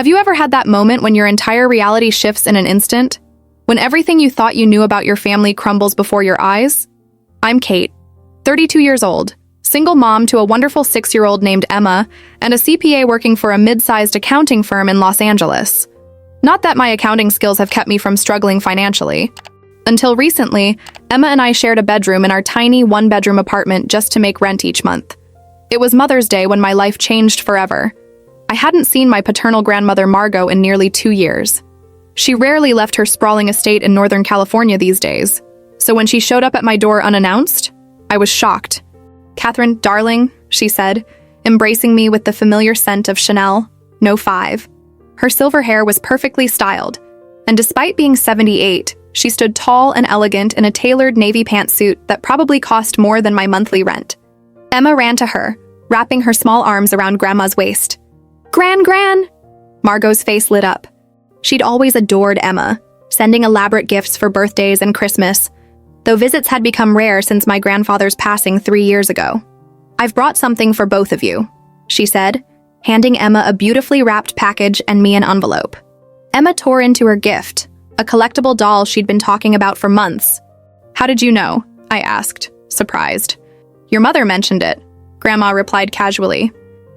Have you ever had that moment when your entire reality shifts in an instant? When everything you thought you knew about your family crumbles before your eyes? I'm Kate, 32 years old, single mom to a wonderful 6-year-old named Emma, and a CPA working for a mid-sized accounting firm in Los Angeles. Not that my accounting skills have kept me from struggling financially. Until recently, Emma and I shared a bedroom in our tiny one-bedroom apartment just to make rent each month. It was Mother's Day when my life changed forever. I hadn't seen my paternal grandmother Margot in nearly 2 years. She rarely left her sprawling estate in Northern California these days, so when she showed up at my door unannounced, I was shocked. "Catherine, darling," she said, embracing me with the familiar scent of Chanel No. 5. Her silver hair was perfectly styled, and despite being 78, she stood tall and elegant in a tailored navy pantsuit that probably cost more than my monthly rent. Emma ran to her, wrapping her small arms around Grandma's waist. Gran! Margot's face lit up. She'd always adored Emma, sending elaborate gifts for birthdays and Christmas, though visits had become rare since my grandfather's passing 3 years ago. "I've brought something for both of you," she said, handing Emma a beautifully wrapped package and me an envelope. Emma tore into her gift, a collectible doll she'd been talking about for months. "How did you know?" I asked, surprised. "Your mother mentioned it," Grandma replied casually.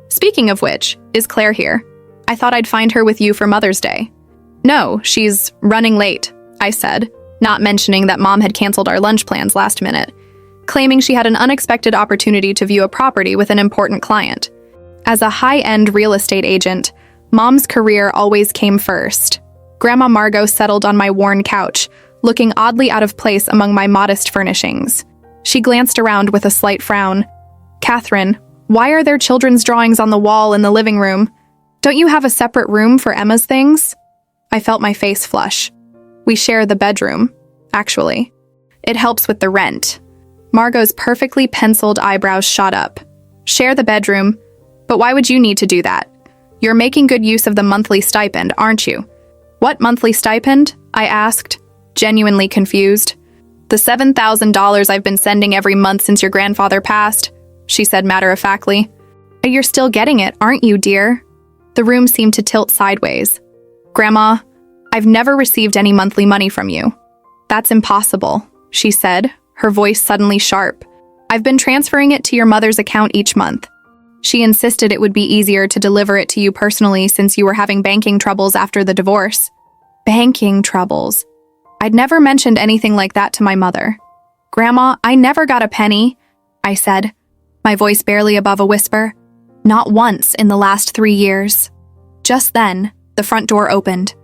"Speaking of which, is Claire here? I thought I'd find her with you for Mother's Day." "No, she's running late," I said, not mentioning that Mom had canceled our lunch plans last minute, claiming she had an unexpected opportunity to view a property with an important client. As a high-end real estate agent, Mom's career always came first. Grandma Margot settled on my worn couch, looking oddly out of place among my modest furnishings. She glanced around with a slight frown. "Catherine, why are there children's drawings on the wall in the living room? Don't you have a separate room for Emma's things?" I felt my face flush. "We share the bedroom, actually. It helps with the rent." Margot's perfectly penciled eyebrows shot up. "Share the bedroom? But why would you need to do that? You're making good use of the monthly stipend, aren't you?" "What monthly stipend?" I asked, genuinely confused. "The $7,000 I've been sending every month since your grandfather passed," she said matter-of-factly. "You're still getting it, aren't you, dear?" The room seemed to tilt sideways. "Grandma, I've never received any monthly money from you." "That's impossible," she said, her voice suddenly sharp. "I've been transferring it to your mother's account each month. She insisted it would be easier to deliver it to you personally since you were having banking troubles after the divorce." Banking troubles. I'd never mentioned anything like that to my mother. "Grandma, I never got a penny," I said, my voice barely above a whisper. "Not once in the last 3 years." Just then, the front door opened.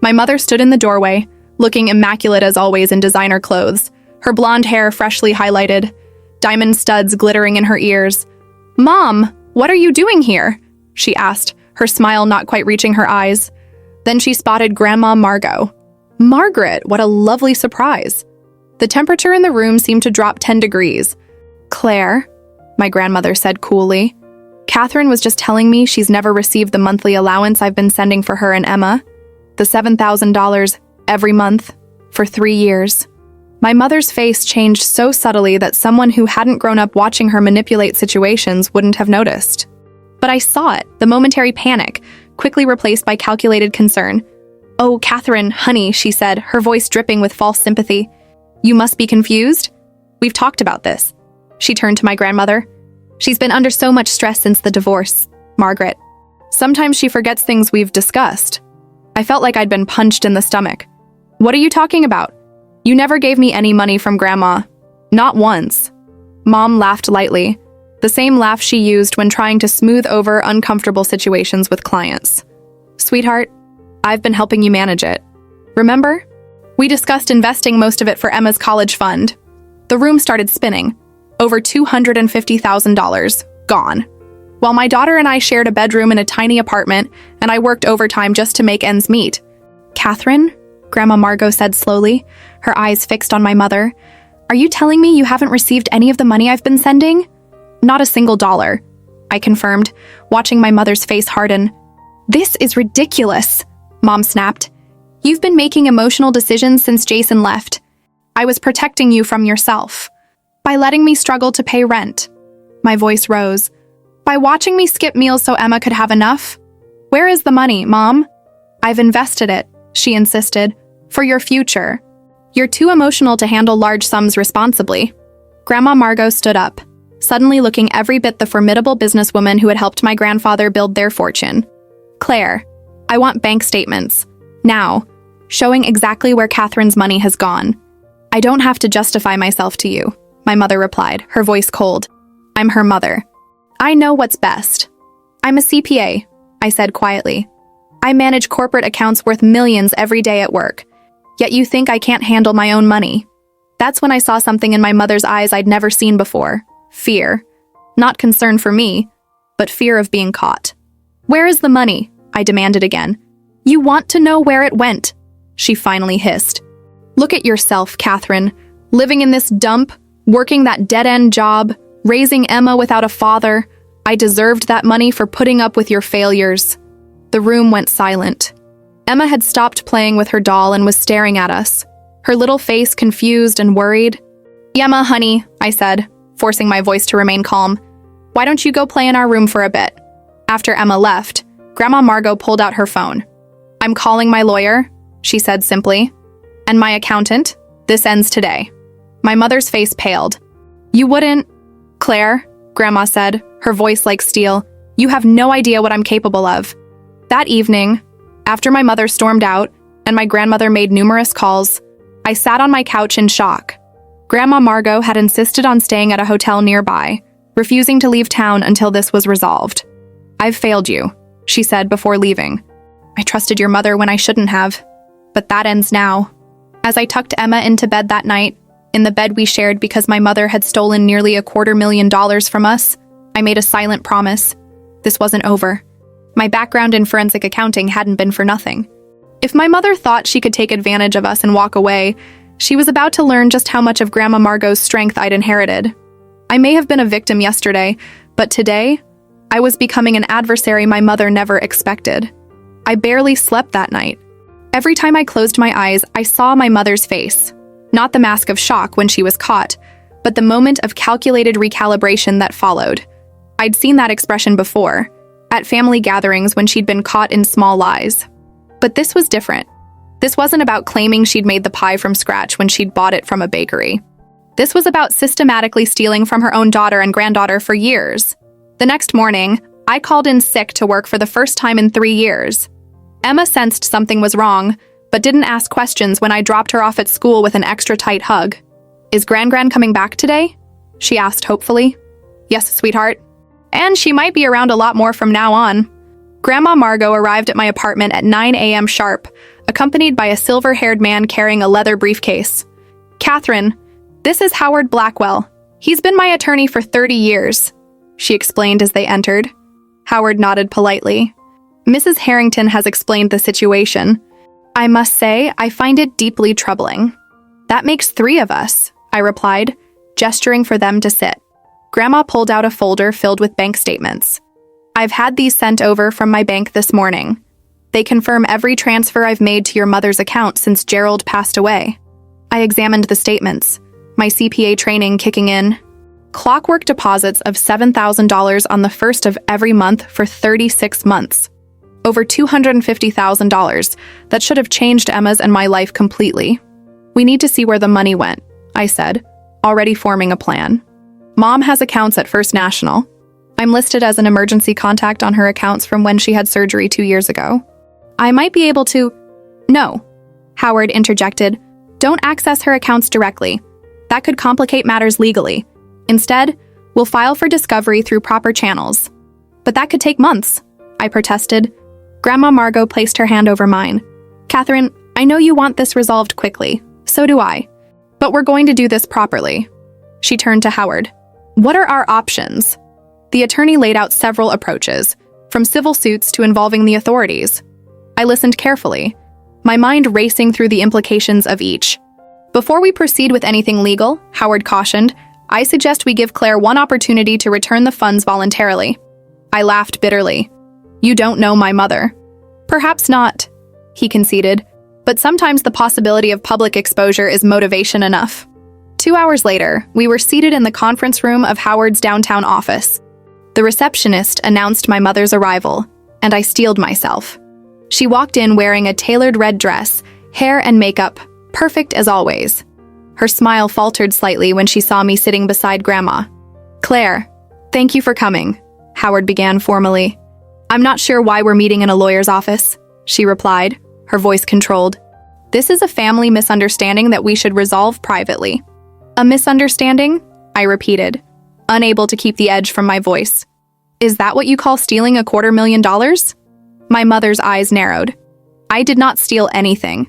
My mother stood in the doorway, looking immaculate as always in designer clothes, her blonde hair freshly highlighted, diamond studs glittering in her ears. "Mom, what are you doing here?" she asked, her smile not quite reaching her eyes. Then she spotted Grandma Margot. "Margaret, what a lovely surprise." The temperature in the room seemed to drop 10 degrees. "Claire," my grandmother said coolly, "Catherine was just telling me she's never received the monthly allowance I've been sending for her and Emma. The $7,000 every month for 3 years. My mother's face changed so subtly that someone who hadn't grown up watching her manipulate situations wouldn't have noticed. But I saw it, the momentary panic, quickly replaced by calculated concern. "Oh, Catherine, honey," she said, her voice dripping with false sympathy. "You must be confused? We've talked about this." She turned to my grandmother. "She's been under so much stress since the divorce, Margaret. Sometimes she forgets things we've discussed." I felt like I'd been punched in the stomach. "What are you talking about? You never gave me any money from Grandma. Not once." Mom laughed lightly, the same laugh she used when trying to smooth over uncomfortable situations with clients. "Sweetheart, I've been helping you manage it. Remember? We discussed investing most of it for Emma's college fund." The room started spinning. Over $250,000 gone. While my daughter and I shared a bedroom in a tiny apartment, and I worked overtime just to make ends meet. "Catherine," Grandma Margot said slowly, her eyes fixed on my mother, "are you telling me you haven't received any of the money I've been sending?" "Not a single dollar," I confirmed, watching my mother's face harden. "This is ridiculous," Mom snapped. "You've been making emotional decisions since Jason left. I was protecting you from yourself. By letting me struggle to pay rent." My voice rose. "By watching me skip meals so Emma could have enough. "Where is the money, Mom?" "I've invested it," she insisted, "for your future. You're too emotional to handle large sums responsibly." Grandma Margot stood up, suddenly looking every bit the formidable businesswoman who had helped my grandfather build their fortune. "Claire, I want bank statements. Now, showing exactly where Catherine's money has gone." "I don't have to justify myself to you," my mother replied, her voice cold. "I'm her mother. I know what's best." "I'm a CPA," I said quietly. "I manage corporate accounts worth millions every day at work. Yet you think I can't handle my own money." That's when I saw something in my mother's eyes I'd never seen before. Fear. Not concern for me, but fear of being caught. "Where is the money?" I demanded again. "You want to know where it went," she finally hissed. "Look at yourself, Catherine. Living in this dump, working that dead-end job, raising Emma without a father. I deserved that money for putting up with your failures." The room went silent. Emma had stopped playing with her doll and was staring at us, her little face confused and worried. "Emma, honey," I said, forcing my voice to remain calm. "Why don't you go play in our room for a bit?" After Emma left, Grandma Margot pulled out her phone. "I'm calling my lawyer," she said simply. "And my accountant. This ends today." My mother's face paled. "You wouldn't—" "Claire," Grandma said, her voice like steel, "you have no idea what I'm capable of." That evening, after my mother stormed out and my grandmother made numerous calls, I sat on my couch in shock. Grandma Margot had insisted on staying at a hotel nearby, refusing to leave town until this was resolved. "I've failed you," she said before leaving. "I trusted your mother when I shouldn't have, but that ends now." As I tucked Emma into bed that night, in the bed we shared because my mother had stolen nearly $250,000 from us, I made a silent promise. This wasn't over. My background in forensic accounting hadn't been for nothing. If my mother thought she could take advantage of us and walk away, she was about to learn just how much of Grandma Margot's strength I'd inherited. I may have been a victim yesterday, but today, I was becoming an adversary my mother never expected. I barely slept that night. Every time I closed my eyes, I saw my mother's face. Not the mask of shock when she was caught, but the moment of calculated recalibration that followed. I'd seen that expression before, at family gatherings when she'd been caught in small lies. But this was different. This wasn't about claiming she'd made the pie from scratch when she'd bought it from a bakery. This was about systematically stealing from her own daughter and granddaughter for years. The next morning, I called in sick to work for the first time in 3 years. Emma sensed something was wrong, but didn't ask questions when I dropped her off at school with an extra tight hug. "Is Gran coming back today?" she asked hopefully. "Yes, sweetheart. And she might be around a lot more from now on." Grandma Margot arrived at my apartment at 9 a.m. sharp, accompanied by a silver-haired man carrying a leather briefcase. "Catherine, this is Howard Blackwell. He's been my attorney for 30 years, she explained as they entered. Howard nodded politely. "Mrs. Harrington has explained the situation. I must say, I find it deeply troubling." "That makes 3 of us," I replied, gesturing for them to sit. Grandma pulled out a folder filled with bank statements. "I've had these sent over from my bank this morning. They confirm every transfer I've made to your mother's account since Gerald passed away." I examined the statements, my CPA training kicking in. Clockwork deposits of $7,000 on the first of every month for 36 months. Over $250,000 that should have changed Emma's and my life completely. "We need to see where the money went," I said, already forming a plan. "Mom has accounts at First National. I'm listed as an emergency contact on her accounts from when she had surgery 2 years ago. I might be able to—" "No," Howard interjected. "Don't access her accounts directly. That could complicate matters legally. Instead, we'll file for discovery through proper channels." "But that could take months," I protested. Grandma Margot placed her hand over mine. "Catherine, I know you want this resolved quickly. So do I. But we're going to do this properly." She turned to Howard. "What are our options?" The attorney laid out several approaches, from civil suits to involving the authorities. I listened carefully, my mind racing through the implications of each. "Before we proceed with anything legal," Howard cautioned, "I suggest we give Claire one opportunity to return the funds voluntarily." I laughed bitterly. "You don't know my mother." "Perhaps not," he conceded, "but sometimes the possibility of public exposure is motivation enough." 2 hours later, we were seated in the conference room of Howard's downtown office. The receptionist announced my mother's arrival, and I steeled myself. She walked in wearing a tailored red dress, hair and makeup, perfect as always. Her smile faltered slightly when she saw me sitting beside Grandma. "Claire, thank you for coming," Howard began formally. "I'm not sure why we're meeting in a lawyer's office," she replied, her voice controlled. "This is a family misunderstanding that we should resolve privately." "A misunderstanding?" I repeated, unable to keep the edge from my voice. "Is that what you call stealing $250,000? My mother's eyes narrowed. "I did not steal anything.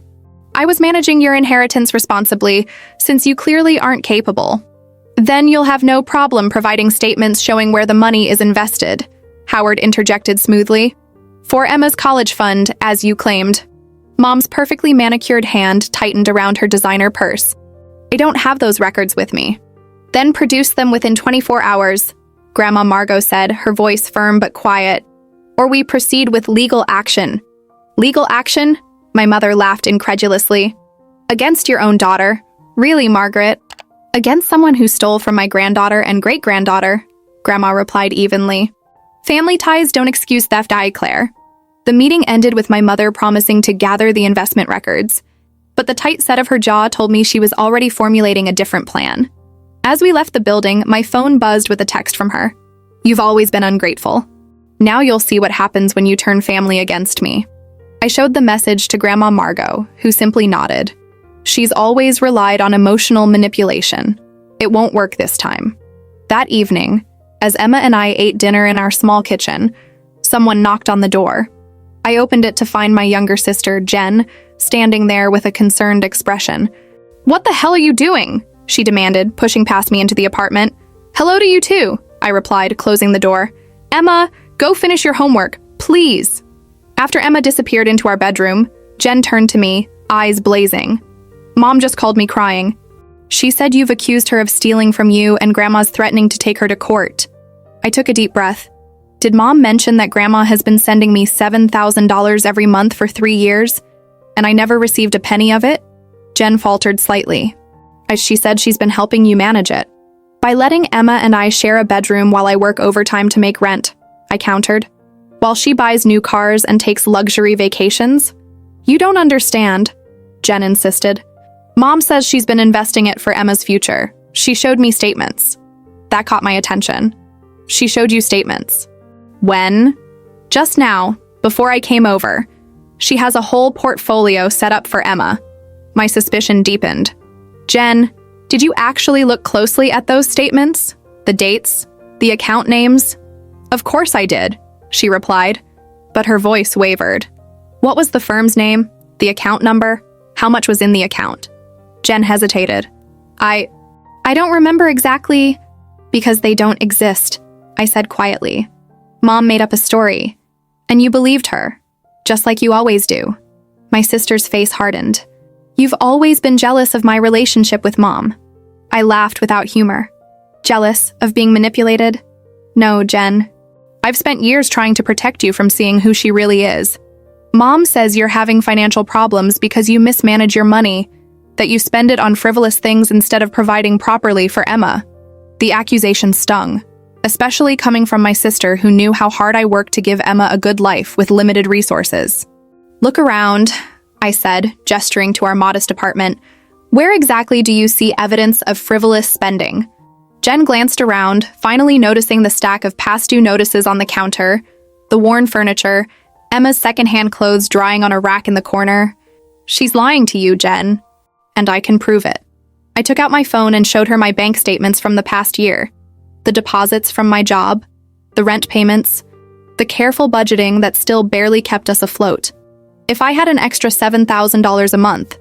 I was managing your inheritance responsibly, since you clearly aren't capable." "Then you'll have no problem providing statements showing where the money is invested," Howard interjected smoothly. "For Emma's college fund, as you claimed." Mom's perfectly manicured hand tightened around her designer purse. "I don't have those records with me." "Then produce them within 24 hours, Grandma Margot said, her voice firm but quiet. "Or we proceed with legal action." "Legal action?" My mother laughed incredulously. "Against your own daughter. Really, Margaret?" "Against someone who stole from my granddaughter and great-granddaughter," Grandma replied evenly. "Family ties don't excuse theft, Claire." The meeting ended with my mother promising to gather the investment records, but the tight set of her jaw told me she was already formulating a different plan. As we left the building, my phone buzzed with a text from her. "You've always been ungrateful. Now you'll see what happens when you turn family against me." I showed the message to Grandma Margot, who simply nodded. She's always relied on emotional manipulation. It won't work this time. That evening, as Emma and I ate dinner in our small kitchen, someone knocked on the door. I opened it to find my younger sister, Jen, standing there with a concerned expression. "What the hell are you doing?" she demanded, pushing past me into the apartment. "Hello to you too," I replied, closing the door. "Emma, go finish your homework, please." After Emma disappeared into our bedroom, Jen turned to me, eyes blazing. "Mom just called me crying. She said you've accused her of stealing from you and Grandma's threatening to take her to court." I took a deep breath. Did Mom mention that Grandma has been sending me $7,000 every month for 3 years, and I never received a penny of it? Jen faltered slightly. She said she's been helping you manage it. "By letting Emma and I share a bedroom while I work overtime to make rent," I countered. "While she buys new cars and takes luxury vacations." "You don't understand," Jen insisted. "Mom says she's been investing it for Emma's future. She showed me statements." That caught my attention. "She showed you statements?" "When?" "Just now, before I came over. She has a whole portfolio set up for Emma." My suspicion deepened. "Jen, did you actually look closely at those statements? The dates? The account names?" "Of course I did," she replied, but her voice wavered. "What was the firm's name? The account number? How much was in the account?" Jen hesitated. I don't remember exactly." "Because they don't exist," I said quietly. "Mom made up a story, and you believed her, just like you always do." My sister's face hardened. "You've always been jealous of my relationship with Mom." I laughed without humor. "Jealous of being manipulated?" "No, Jen. I've spent years trying to protect you from seeing who she really is. Mom says you're having financial problems because you mismanage your money, that you spend it on frivolous things instead of providing properly for Emma." The accusation stung, especially coming from my sister who knew how hard I worked to give Emma a good life with limited resources. "Look around," I said, gesturing to our modest apartment. "Where exactly do you see evidence of frivolous spending?" Jen glanced around, finally noticing the stack of past due notices on the counter, the worn furniture, Emma's secondhand clothes drying on a rack in the corner. "She's lying to you, Jen, and I can prove it." I took out my phone and showed her my bank statements from the past year, the deposits from my job, the rent payments, the careful budgeting that still barely kept us afloat. If I had an extra $7,000 a month,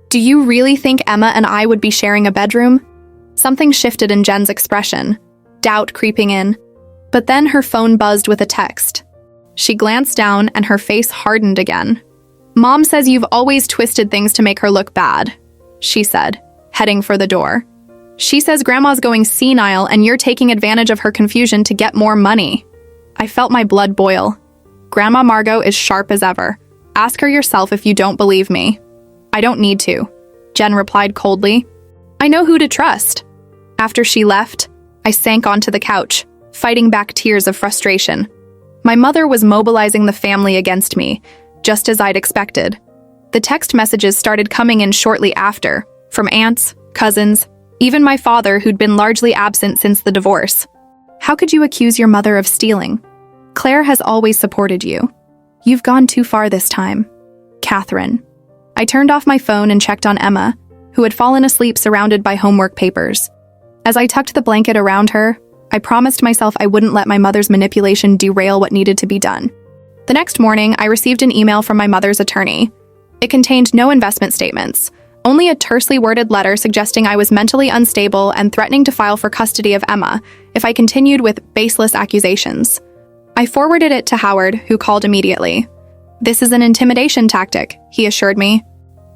do you really think Emma and I would be sharing a bedroom? Something shifted in Jen's expression, doubt creeping in. But then her phone buzzed with a text. She glanced down and her face hardened again. "Mom says you've always twisted things to make her look bad," she said, heading for the door. "She says Grandma's going senile and you're taking advantage of her confusion to get more money." I felt my blood boil. Grandma Margot is sharp as ever. Ask her yourself if you don't believe me. "I don't need to," Jen replied coldly. "I know who to trust." After she left, I sank onto the couch, fighting back tears of frustration. My mother was mobilizing the family against me, just as I'd expected. The text messages started coming in shortly after, from aunts, cousins, even my father, who'd been largely absent since the divorce. How could you accuse your mother of stealing? Claire has always supported you. You've gone too far this time. Catherine. I turned off my phone and checked on Emma, who had fallen asleep surrounded by homework papers. As I tucked the blanket around her, I promised myself I wouldn't let my mother's manipulation derail what needed to be done. The next morning, I received an email from my mother's attorney. It contained no investment statements, only a tersely worded letter suggesting I was mentally unstable and threatening to file for custody of Emma if I continued with baseless accusations. I forwarded it to Howard, who called immediately. "This is an intimidation tactic," he assured me.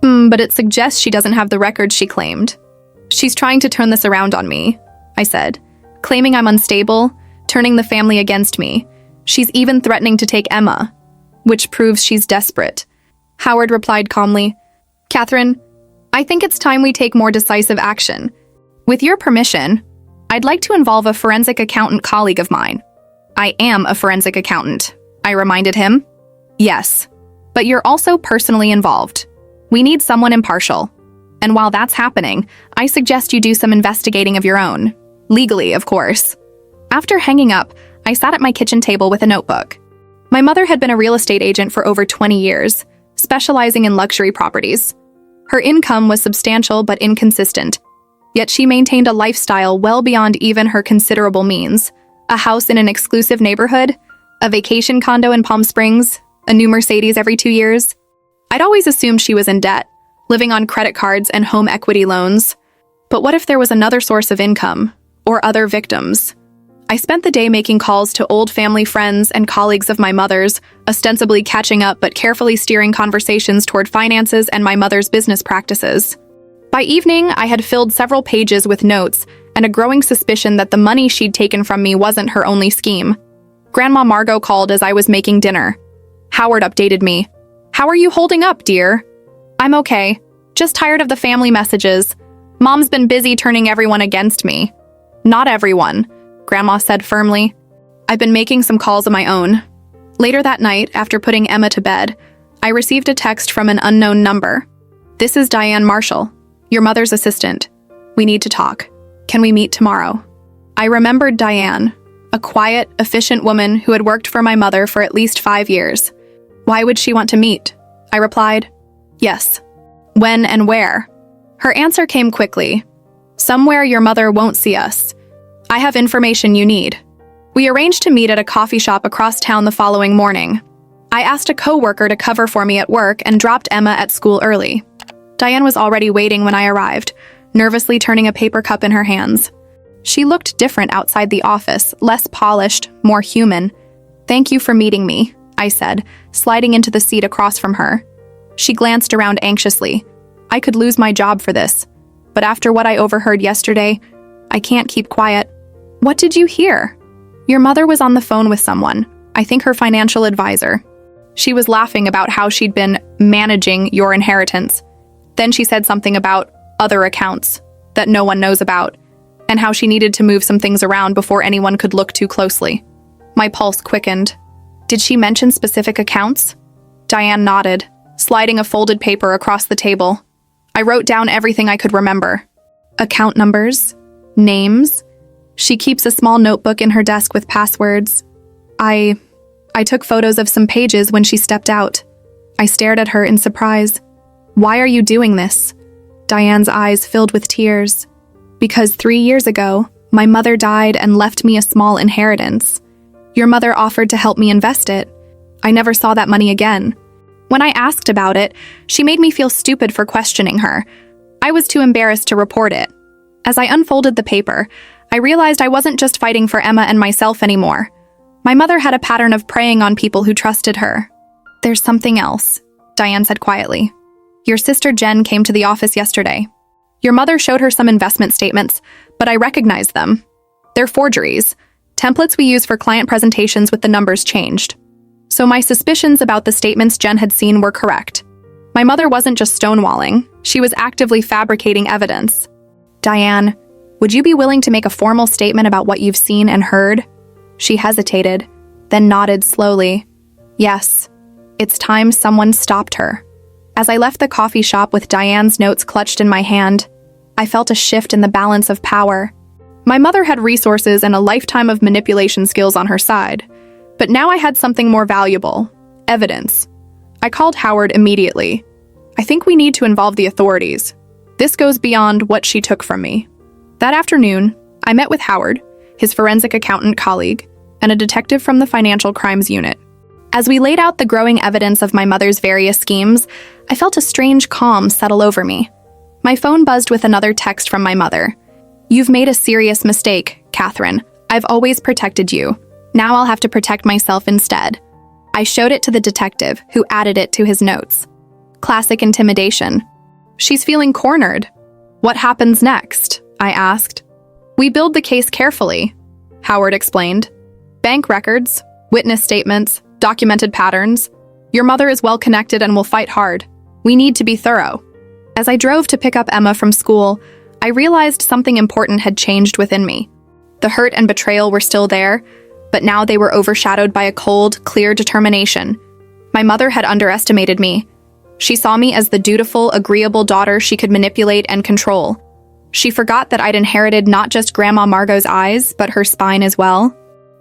But it suggests she doesn't have the records she claimed." "She's trying to turn this around on me," I said, "claiming I'm unstable, turning the family against me. She's even threatening to take Emma, which proves she's desperate." Howard replied calmly, "Catherine, I think it's time we take more decisive action. With your permission, I'd like to involve a forensic accountant colleague of mine." "I am a forensic accountant," I reminded him. "Yes, but you're also personally involved. We need someone impartial. And while that's happening, I suggest you do some investigating of your own. Legally, of course." After hanging up, I sat at my kitchen table with a notebook. My mother had been a real estate agent for over 20 years, specializing in luxury properties. Her income was substantial but inconsistent, yet she maintained a lifestyle well beyond even her considerable means. A house in an exclusive neighborhood, a vacation condo in Palm Springs, a new Mercedes every 2 years. I'd always assumed she was in debt, living on credit cards and home equity loans. But what if there was another source of income, or other victims? I spent the day making calls to old family friends and colleagues of my mother's, ostensibly catching up but carefully steering conversations toward finances and my mother's business practices. By evening, I had filled several pages with notes and a growing suspicion that the money she'd taken from me wasn't her only scheme. Grandma Margot called as I was making dinner. Howard updated me. "How are you holding up, dear?" "I'm okay. Just tired of the family messages. Mom's been busy turning everyone against me." "Not everyone," Grandma said firmly. "I've been making some calls of my own." Later that night, after putting Emma to bed, I received a text from an unknown number. "This is Diane Marshall, your mother's assistant. We need to talk. Can we meet tomorrow?" I remembered Diane, a quiet, efficient woman who had worked for my mother for at least 5 years. "Why would she want to meet?" I replied. "Yes." "When and where?" Her answer came quickly. "Somewhere your mother won't see us. I have information you need." We arranged to meet at a coffee shop across town the following morning. I asked a coworker to cover for me at work and dropped Emma at school early. Diane was already waiting when I arrived, nervously turning a paper cup in her hands. She looked different outside the office, less polished, more human. "Thank you for meeting me," I said, sliding into the seat across from her. She glanced around anxiously. I could lose my job for this, but after what I overheard yesterday, I can't keep quiet. "What did you hear?" "Your mother was on the phone with someone, I think her financial advisor. She was laughing about how she'd been managing your inheritance. Then she said something about other accounts that no one knows about, and how she needed to move some things around before anyone could look too closely." My pulse quickened. "Did she mention specific accounts?" Diane nodded, sliding a folded paper across the table. I wrote down everything I could remember. Account numbers, names. She keeps a small notebook in her desk with passwords. I took photos of some pages when she stepped out. I stared at her in surprise. "Why are you doing this?" Diane's eyes filled with tears. "Because 3 years ago, my mother died and left me a small inheritance. Your mother offered to help me invest it. I never saw that money again. When I asked about it, she made me feel stupid for questioning her. I was too embarrassed to report it. As I unfolded the paper, I realized I wasn't just fighting for Emma and myself anymore. My mother had a pattern of preying on people who trusted her." "There's something else," Diane said quietly. "Your sister Jen came to the office yesterday. Your mother showed her some investment statements, but I recognized them. They're forgeries, templates we use for client presentations with the numbers changed. So my suspicions about the statements Jen had seen were correct. My mother wasn't just stonewalling, she was actively fabricating evidence." "Diane, would you be willing to make a formal statement about what you've seen and heard?" She hesitated, then nodded slowly. Yes, it's time someone stopped her. As I left the coffee shop with Diane's notes clutched in my hand, I felt a shift in the balance of power. My mother had resources and a lifetime of manipulation skills on her side, but now I had something more valuable: evidence. I called Howard immediately. I think we need to involve the authorities. This goes beyond what she took from me. That afternoon, I met with Howard, his forensic accountant colleague, and a detective from the Financial Crimes Unit. As we laid out the growing evidence of my mother's various schemes, I felt a strange calm settle over me. My phone buzzed with another text from my mother. "You've made a serious mistake, Catherine. I've always protected you. Now I'll have to protect myself instead." I showed it to the detective, who added it to his notes. Classic intimidation. "She's feeling cornered. What happens next?" I asked. "We build the case carefully," Howard explained. "Bank records, witness statements, documented patterns. Your mother is well connected and will fight hard. We need to be thorough." As I drove to pick up Emma from school, I realized something important had changed within me. The hurt and betrayal were still there, but now they were overshadowed by a cold, clear determination. My mother had underestimated me. She saw me as the dutiful, agreeable daughter she could manipulate and control. She forgot that I'd inherited not just Grandma Margot's eyes, but her spine as well.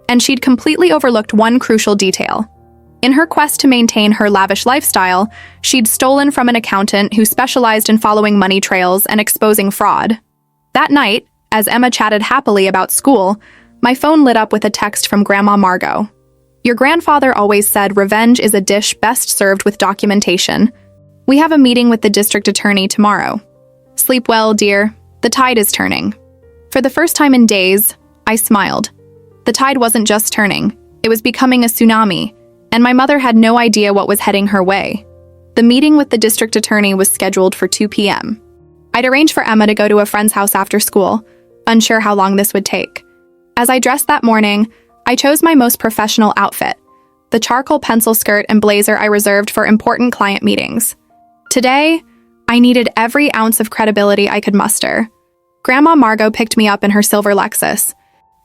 And she'd completely overlooked one crucial detail. In her quest to maintain her lavish lifestyle, she'd stolen from an accountant who specialized in following money trails and exposing fraud. That night, as Emma chatted happily about school, my phone lit up with a text from Grandma Margot. "Your grandfather always said revenge is a dish best served with documentation. We have a meeting with the district attorney tomorrow. Sleep well, dear. The tide is turning." For the first time in days, I smiled. The tide wasn't just turning, it was becoming a tsunami, and my mother had no idea what was heading her way. The meeting with the district attorney was scheduled for 2 p.m. I'd arranged for Emma to go to a friend's house after school, unsure how long this would take. As I dressed that morning, I chose my most professional outfit, the charcoal pencil skirt and blazer I reserved for important client meetings. Today, I needed every ounce of credibility I could muster. Grandma Margot picked me up in her silver Lexus.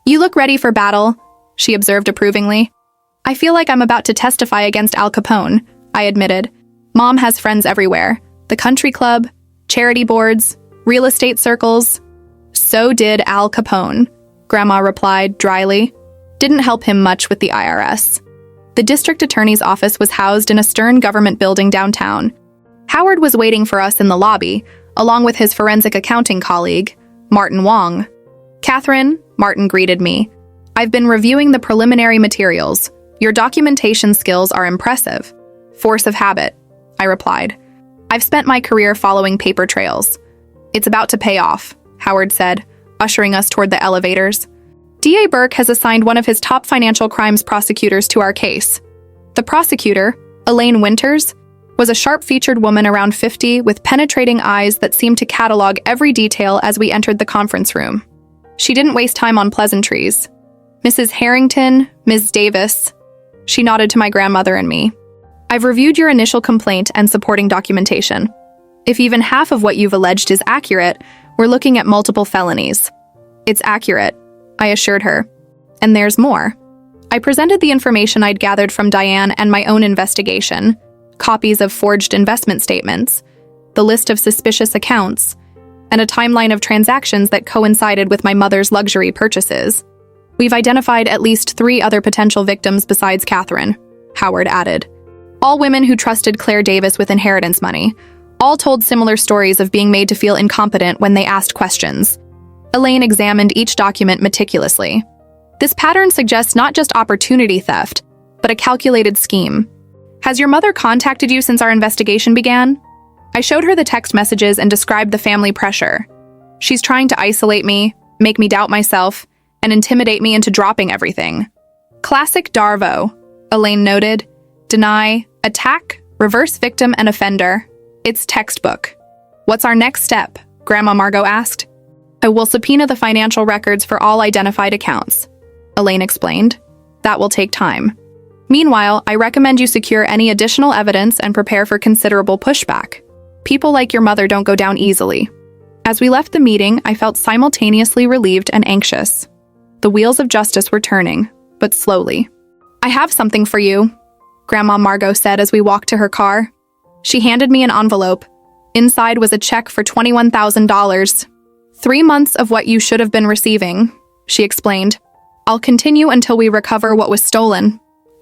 "You look ready for battle," she observed approvingly. "I feel like I'm about to testify against Al Capone," I admitted. "Mom has friends everywhere. The country club, charity boards, real estate circles." "So did Al Capone," Grandma replied dryly. "Didn't help him much with the IRS." The district attorney's office was housed in a stern government building downtown. Howard was waiting for us in the lobby, along with his forensic accounting colleague, Martin Wong. "Catherine," Martin greeted me, "I've been reviewing the preliminary materials. Your documentation skills are impressive." "Force of habit," I replied. "I've spent my career following paper trails." "It's about to pay off," Howard said, ushering us toward the elevators. "DA Burke has assigned one of his top financial crimes prosecutors to our case." The prosecutor, Elaine Winters, was a sharp-featured woman around 50 with penetrating eyes that seemed to catalog every detail as we entered the conference room. She didn't waste time on pleasantries. "Mrs. Harrington, Ms. Davis," she nodded to my grandmother and me. "I've reviewed your initial complaint and supporting documentation. If even half of what you've alleged is accurate, we're looking at multiple felonies." "It's accurate," I assured her. "And there's more." I presented the information I'd gathered from Diane and my own investigation, copies of forged investment statements, the list of suspicious accounts, and a timeline of transactions that coincided with my mother's luxury purchases. "We've identified at least 3 other potential victims besides Catherine," Howard added. "All women who trusted Claire Davis with inheritance money. All told similar stories of being made to feel incompetent when they asked questions." Elaine examined each document meticulously. "This pattern suggests not just opportunity theft, but a calculated scheme. Has your mother contacted you since our investigation began?" I showed her the text messages and described the family pressure. "She's trying to isolate me, make me doubt myself, and intimidate me into dropping everything." "Classic Darvo," Elaine noted. "Deny, attack, reverse victim and offender. It's textbook." "What's our next step?" Grandma Margot asked. "I will subpoena the financial records for all identified accounts," Elaine explained. "That will take time. Meanwhile, I recommend you secure any additional evidence and prepare for considerable pushback. People like your mother don't go down easily." As we left the meeting, I felt simultaneously relieved and anxious. The wheels of justice were turning, but slowly. I have something for you, Grandma Margot said as we walked to her car. She handed me an envelope. Inside was a check for $21,000. 3 months of what you should have been receiving, she explained. I'll continue until we recover what was stolen.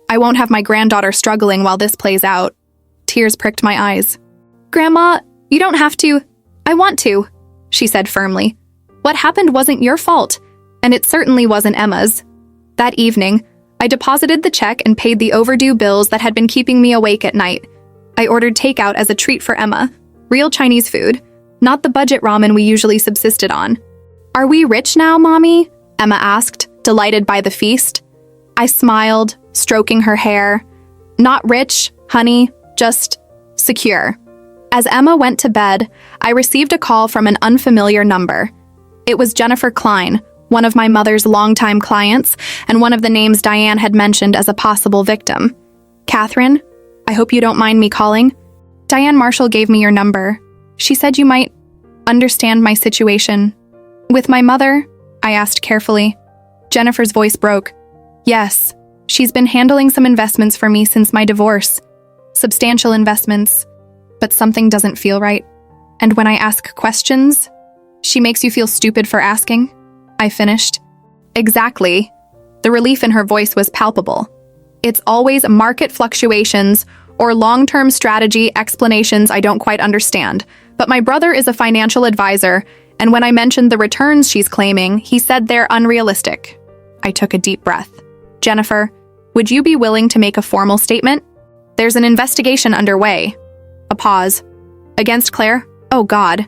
I won't have my granddaughter struggling while this plays out. Tears pricked my eyes. Grandma, you don't have to. I want to, she said firmly. What happened wasn't your fault, and it certainly wasn't Emma's. That evening, I deposited the check and paid the overdue bills that had been keeping me awake at night. I ordered takeout as a treat for Emma. Real Chinese food, not the budget ramen we usually subsisted on. Are we rich now, Mommy? Emma asked, delighted by the feast. I smiled, stroking her hair. Not rich, honey, just secure. As Emma went to bed, I received a call from an unfamiliar number. It was Jennifer Klein, one of my mother's longtime clients, and one of the names Diane had mentioned as a possible victim. Catherine, I hope you don't mind me calling. Diane Marshall gave me your number. She said you might understand my situation. With my mother? I asked carefully. Jennifer's voice broke. Yes, she's been handling some investments for me since my divorce. Substantial investments. But something doesn't feel right. And when I ask questions, she makes you feel stupid for asking. I finished. Exactly. The relief in her voice was palpable. It's always market fluctuations or long-term strategy explanations I don't quite understand. But my brother is a financial advisor, and when I mentioned the returns she's claiming, he said they're unrealistic. I took a deep breath. Jennifer, would you be willing to make a formal statement? There's an investigation underway. A pause. Against Claire? Oh God.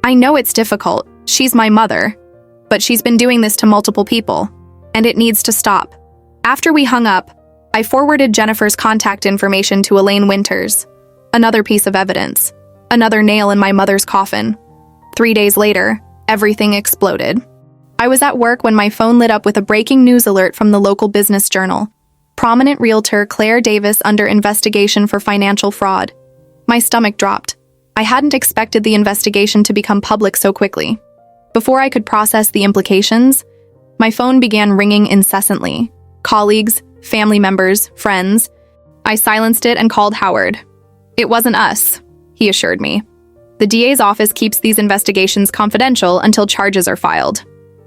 I know it's difficult. She's my mother. But she's been doing this to multiple people, and it needs to stop. After we hung up, I forwarded Jennifer's contact information to Elaine Winters. Another piece of evidence. Another nail in my mother's coffin. 3 days later, everything exploded. I was at work when my phone lit up with a breaking news alert from the local business journal. Prominent realtor Claire Davis under investigation for financial fraud. My stomach dropped. I hadn't expected the investigation to become public so quickly. Before I could process the implications, my phone began ringing incessantly. Colleagues, family members, friends. I silenced it and called Howard. It wasn't us, he assured me. The DA's office keeps these investigations confidential until charges are filed.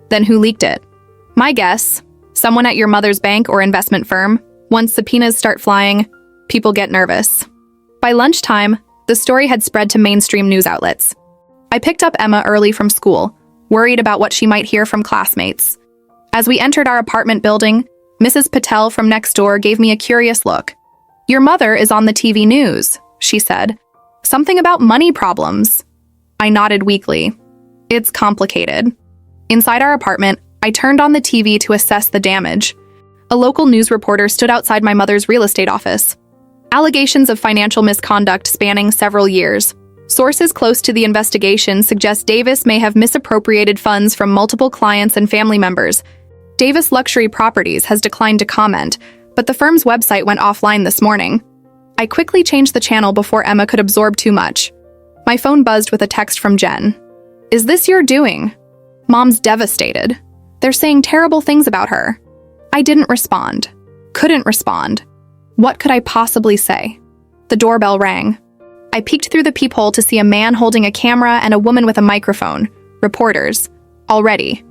Then who leaked it? My guess, someone at your mother's bank or investment firm. Once subpoenas start flying, people get nervous. By lunchtime, the story had spread to mainstream news outlets. I picked up Emma early from school, worried about what she might hear from classmates. As we entered our apartment building, Mrs. Patel from next door gave me a curious look. Your mother is on the TV news, she said. Something about money problems. I nodded weakly. It's complicated. Inside our apartment, I turned on the TV to assess the damage. A local news reporter stood outside my mother's real estate office. Allegations of financial misconduct spanning several years. Sources close to the investigation suggest Davis may have misappropriated funds from multiple clients and family members. Davis Luxury Properties has declined to comment, but the firm's website went offline this morning. I quickly changed the channel before Emma could absorb too much. My phone buzzed with a text from Jen. Is this your doing? Mom's devastated. They're saying terrible things about her. I didn't respond. Couldn't respond. What could I possibly say? The doorbell rang. I peeked through the peephole to see a man holding a camera and a woman with a microphone. Reporters. Already.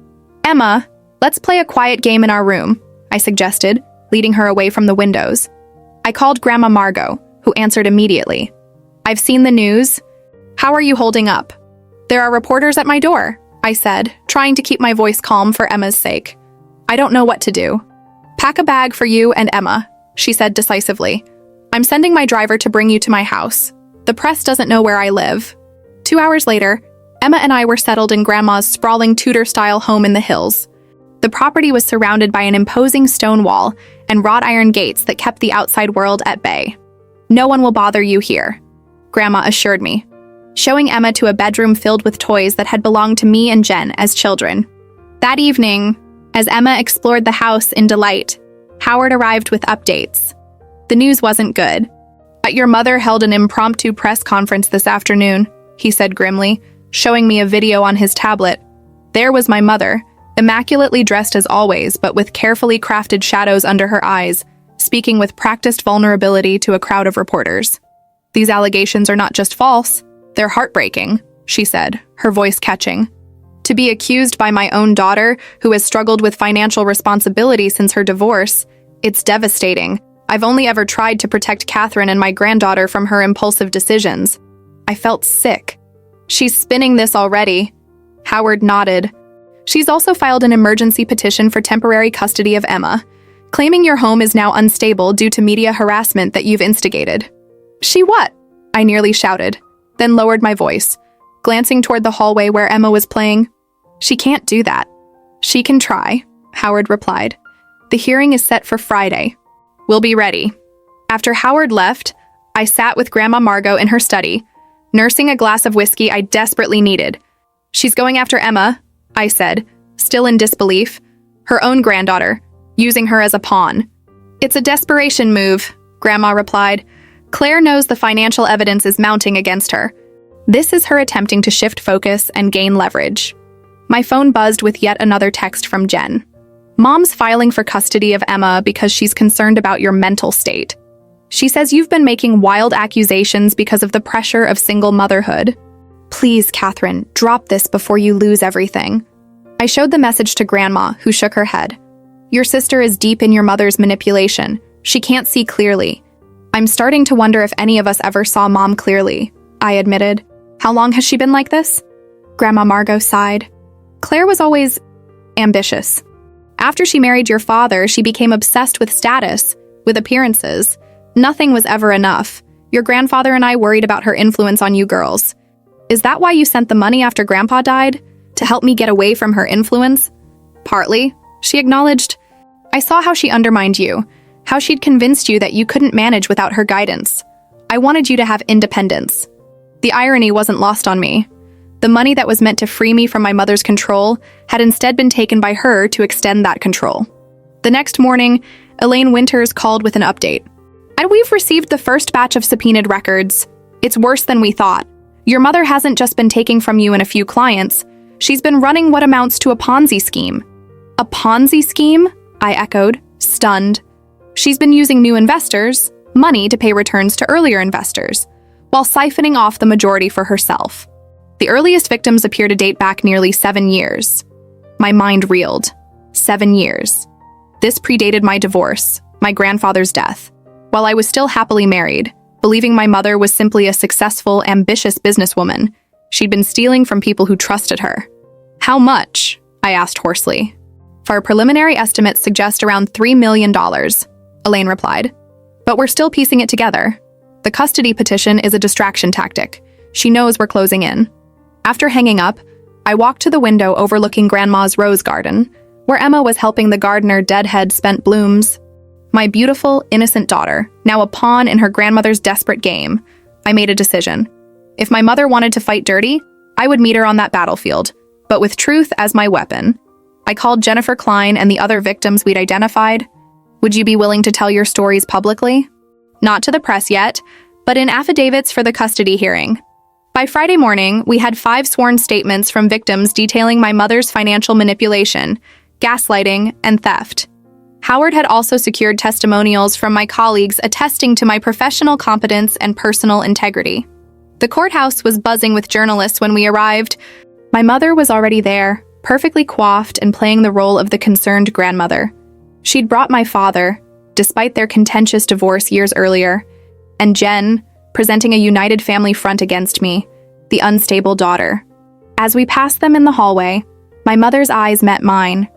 Emma, let's play a quiet game in our room, I suggested, leading her away from the windows. I called Grandma Margot, who answered immediately. I've seen the news. How are you holding up? There are reporters at my door, I said, trying to keep my voice calm for Emma's sake. I don't know what to do. Pack a bag for you and Emma, she said decisively. I'm sending my driver to bring you to my house. The press doesn't know where I live. 2 hours later, Emma and I were settled in Grandma's sprawling Tudor-style home in the hills. The property was surrounded by an imposing stone wall and wrought iron gates that kept the outside world at bay. No one will bother you here, Grandma assured me, showing Emma to a bedroom filled with toys that had belonged to me and Jen as children. That evening, as Emma explored the house in delight, Howard arrived with updates. The news wasn't good. But your mother held an impromptu press conference this afternoon, he said grimly, showing me a video on his tablet. There was my mother, immaculately dressed as always, but with carefully crafted shadows under her eyes, speaking with practiced vulnerability to a crowd of reporters. "These allegations are not just false, they're heartbreaking," she said, her voice catching. "To be accused by my own daughter, who has struggled with financial responsibility since her divorce, it's devastating. I've only ever tried to protect Catherine and my granddaughter from her impulsive decisions. I felt sick." "She's spinning this already." Howard nodded. "She's also filed an emergency petition for temporary custody of Emma, claiming your home is now unstable due to media harassment that you've instigated." "She what?" I nearly shouted, then lowered my voice, glancing toward the hallway where Emma was playing. "She can't do that." "She can try," Howard replied. "The hearing is set for Friday. We'll be ready." After Howard left, I sat with Grandma Margot in her study, nursing a glass of whiskey I desperately needed. "She's going after Emma," I said, still in disbelief. "Her own granddaughter, using her as a pawn." "It's a desperation move," Grandma replied. "Claire knows the financial evidence is mounting against her. This is her attempting to shift focus and gain leverage." My phone buzzed with yet another text from Jen. "Mom's filing for custody of Emma because she's concerned about your mental state. She says you've been making wild accusations because of the pressure of single motherhood. Please, Catherine, drop this before you lose everything." I showed the message to Grandma, who shook her head. "Your sister is deep in your mother's manipulation. She can't see clearly." "I'm starting to wonder if any of us ever saw Mom clearly," I admitted. "How long has she been like this?" Grandma Margot sighed. "Claire was always ambitious. After she married your father, she became obsessed with status, with appearances. Nothing was ever enough. Your grandfather and I worried about her influence on you girls. Is that why you sent the money after Grandpa died? To help me get away from her influence?" "Partly," she acknowledged. "I saw how she undermined you, how she'd convinced you that you couldn't manage without her guidance. I wanted you to have independence." The irony wasn't lost on me. The money that was meant to free me from my mother's control had instead been taken by her to extend that control. The next morning, Elaine Winters called with an update. "And we've received the first batch of subpoenaed records. It's worse than we thought. Your mother hasn't just been taking from you and a few clients. She's been running what amounts to a Ponzi scheme." "A Ponzi scheme?" I echoed, stunned. "She's been using new investors, money to pay returns to earlier investors, while siphoning off the majority for herself. The earliest victims appear to date back nearly 7 years. My mind reeled. 7 years. This predated my divorce, my grandfather's death, while I was still happily married, believing my mother was simply a successful, ambitious businesswoman. She'd been stealing from people who trusted her. "How much?" I asked hoarsely. "Our preliminary estimates suggest around $3 million, Elaine replied. "But we're still piecing it together. The custody petition is a distraction tactic. She knows we're closing in." After hanging up, I walked to the window overlooking Grandma's rose garden, where Emma was helping the gardener deadhead spent blooms. My beautiful, innocent daughter, now a pawn in her grandmother's desperate game. I made a decision. If my mother wanted to fight dirty, I would meet her on that battlefield, but with truth as my weapon. I called Jennifer Klein and the other victims we'd identified. "Would you be willing to tell your stories publicly?" "Not to the press yet, but in affidavits for the custody hearing." By Friday morning, we had 5 sworn statements from victims detailing my mother's financial manipulation, gaslighting, and theft. Howard had also secured testimonials from my colleagues attesting to my professional competence and personal integrity. The courthouse was buzzing with journalists when we arrived. My mother was already there, perfectly coiffed and playing the role of the concerned grandmother. She'd brought my father, despite their contentious divorce years earlier, and Jen, presenting a united family front against me, the unstable daughter. As we passed them in the hallway, my mother's eyes met mine.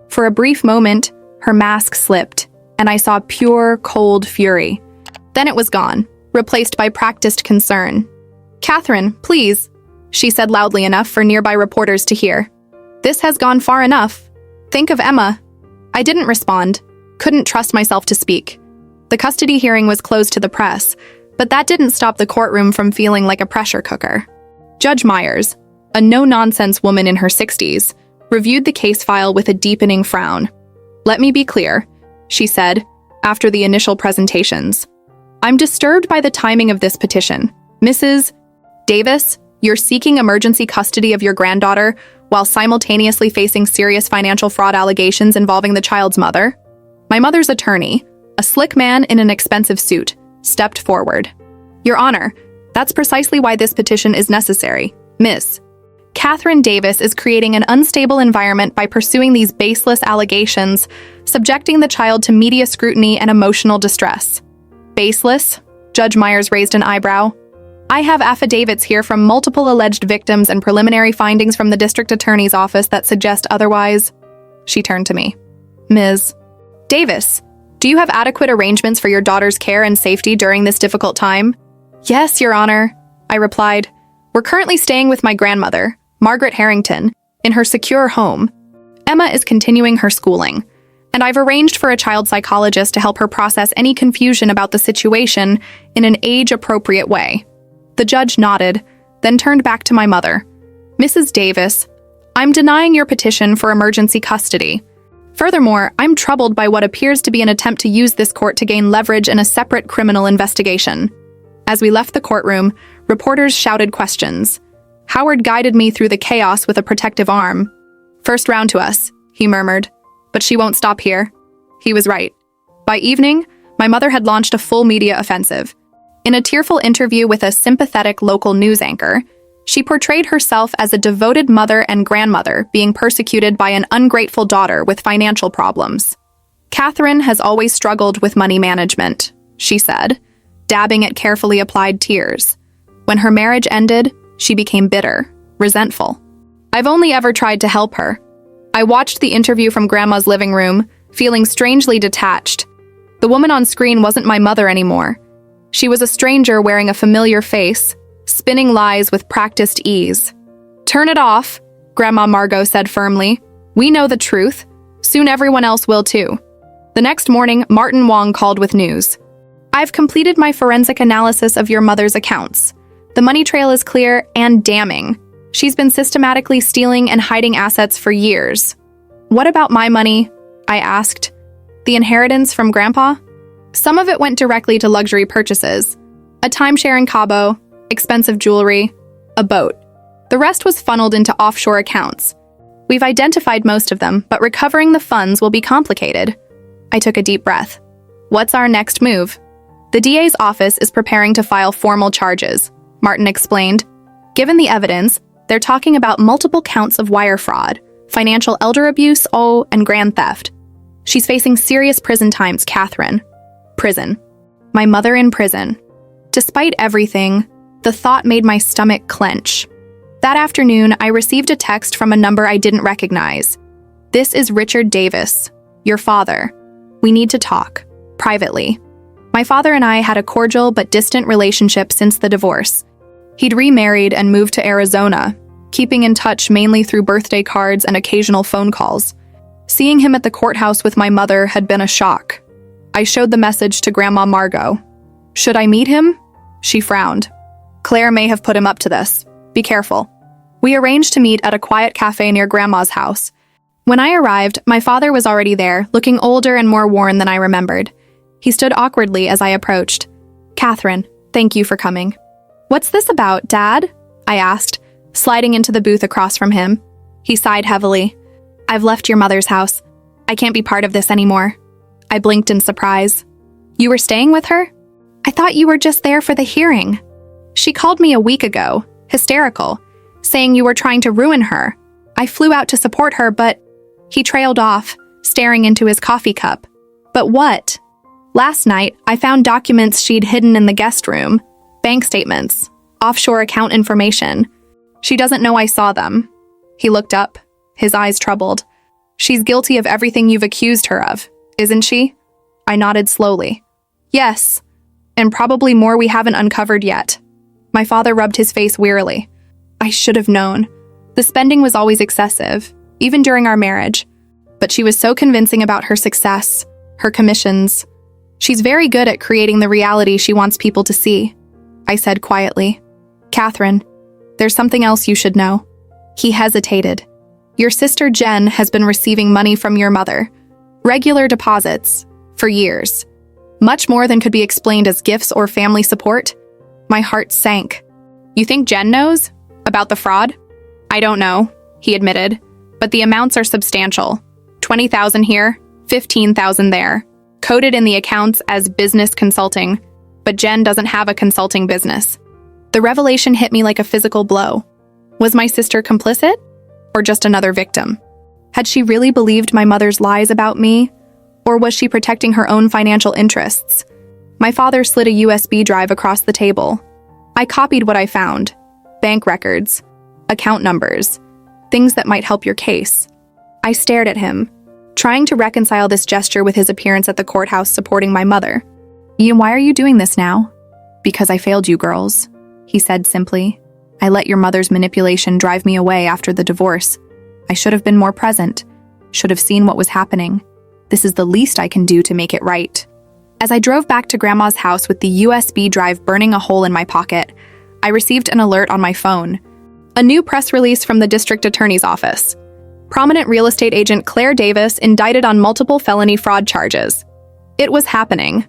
For a brief moment, her mask slipped, and I saw pure, cold fury. Then it was gone, replaced by practiced concern. "Catherine, please," she said loudly enough for nearby reporters to hear. "This has gone far enough. Think of Emma." I didn't respond, couldn't trust myself to speak. The custody hearing was closed to the press, but that didn't stop the courtroom from feeling like a pressure cooker. Judge Myers, a no-nonsense woman in her 60s, reviewed the case file with a deepening frown. "Let me be clear," she said, after the initial presentations. "I'm disturbed by the timing of this petition. Mrs. Davis, you're seeking emergency custody of your granddaughter while simultaneously facing serious financial fraud allegations involving the child's mother. My mother's attorney, A slick man in an expensive suit stepped forward. Your Honor, that's precisely why this petition is necessary, Ms. Catherine Davis is creating an unstable environment by pursuing these baseless allegations, subjecting the child to media scrutiny and emotional distress. Baseless? Judge Myers raised an eyebrow. I have affidavits here from multiple alleged victims and preliminary findings from the district attorney's office that suggest otherwise. She turned to me. Ms. Davis, do you have adequate arrangements for your daughter's care and safety during this difficult time? Yes, Your Honor, I replied. We're currently staying with my grandmother, Margaret Harrington, in her secure home. Emma is continuing her schooling, and I've arranged for a child psychologist to help her process any confusion about the situation in an age-appropriate way. The judge nodded, then turned back to my mother. Mrs. Davis, I'm denying your petition for emergency custody. Furthermore, I'm troubled by what appears to be an attempt to use this court to gain leverage in a separate criminal investigation. As we left the courtroom, reporters shouted questions. Howard guided me through the chaos with a protective arm. First round to us, he murmured. But she won't stop here. He was right. By evening, my mother had launched a full media offensive. In a tearful interview with a sympathetic local news anchor, she portrayed herself as a devoted mother and grandmother being persecuted by an ungrateful daughter with financial problems. Catherine has always struggled with money management, she said, dabbing at carefully applied tears. When her marriage ended, she became bitter, resentful. I've only ever tried to help her. I watched the interview from Grandma's living room, feeling strangely detached. The woman on screen wasn't my mother anymore. She was a stranger wearing a familiar face, spinning lies with practiced ease. Turn it off, Grandma Margot said firmly. We know the truth. Soon everyone else will too. The next morning, Martin Wong called with news. I've completed my forensic analysis of your mother's accounts. The money trail is clear and damning. She's been systematically stealing and hiding assets for years. What about my money? I asked. The inheritance from Grandpa? Some of it went directly to luxury purchases. A timeshare in Cabo, expensive jewelry, a boat. The rest was funneled into offshore accounts. We've identified most of them, but recovering the funds will be complicated. I took a deep breath. What's our next move? The DA's office is preparing to file formal charges, Martin explained. Given the evidence, they're talking about multiple counts of wire fraud, financial elder abuse, and grand theft. She's facing serious prison times, Catherine. Prison. My mother in prison. Despite everything, the thought made my stomach clench. That afternoon, I received a text from a number I didn't recognize. This is Richard Davis, your father. We need to talk, privately. My father and I had a cordial but distant relationship since the divorce. He'd remarried and moved to Arizona, keeping in touch mainly through birthday cards and occasional phone calls. Seeing him at the courthouse with my mother had been a shock. I showed the message to Grandma Margot. Should I meet him? She frowned. Claire may have put him up to this. Be careful. We arranged to meet at a quiet cafe near Grandma's house. When I arrived, my father was already there, looking older and more worn than I remembered. He stood awkwardly as I approached. Catherine, thank you for coming. What's this about, Dad? I asked, sliding into the booth across from him. He sighed heavily. I've left your mother's house. I can't be part of this anymore. I blinked in surprise. You were staying with her? I thought you were just there for the hearing. She called me a week ago, hysterical, saying you were trying to ruin her. I flew out to support her, but... He trailed off, staring into his coffee cup. But what? Last night, I found documents she'd hidden in the guest room. Bank statements, offshore account information. She doesn't know I saw them. He looked up, his eyes troubled. She's guilty of everything you've accused her of, isn't she? I nodded slowly. Yes, and probably more we haven't uncovered yet. My father rubbed his face wearily. I should have known. The spending was always excessive, even during our marriage. But she was so convincing about her success, her commissions. She's very good at creating the reality she wants people to see, I said quietly. Catherine, there's something else you should know. He hesitated. Your sister Jen has been receiving money from your mother. Regular deposits, for years. Much more than could be explained as gifts or family support. My heart sank. You think Jen knows? About the fraud? I don't know, he admitted. But the amounts are substantial. 20,000 here, 15,000 there. coded in the accounts as business consulting, but Jen doesn't have a consulting business. The revelation hit me like a physical blow. Was my sister complicit? Or just another victim? Had she really believed my mother's lies about me? Or was she protecting her own financial interests? My father slid a USB drive across the table. I copied what I found: bank records, account numbers, things that might help your case. I stared at him, trying to reconcile this gesture with his appearance at the courthouse supporting my mother. "Ian, why are you doing this now?" "Because I failed you girls," he said simply. "I let your mother's manipulation drive me away after the divorce. I should have been more present, should have seen what was happening. This is the least I can do to make it right." As I drove back to Grandma's house with the USB drive burning a hole in my pocket, I received an alert on my phone. A new press release from the district attorney's office. Prominent real estate agent Claire Davis indicted on multiple felony fraud charges. It was happening.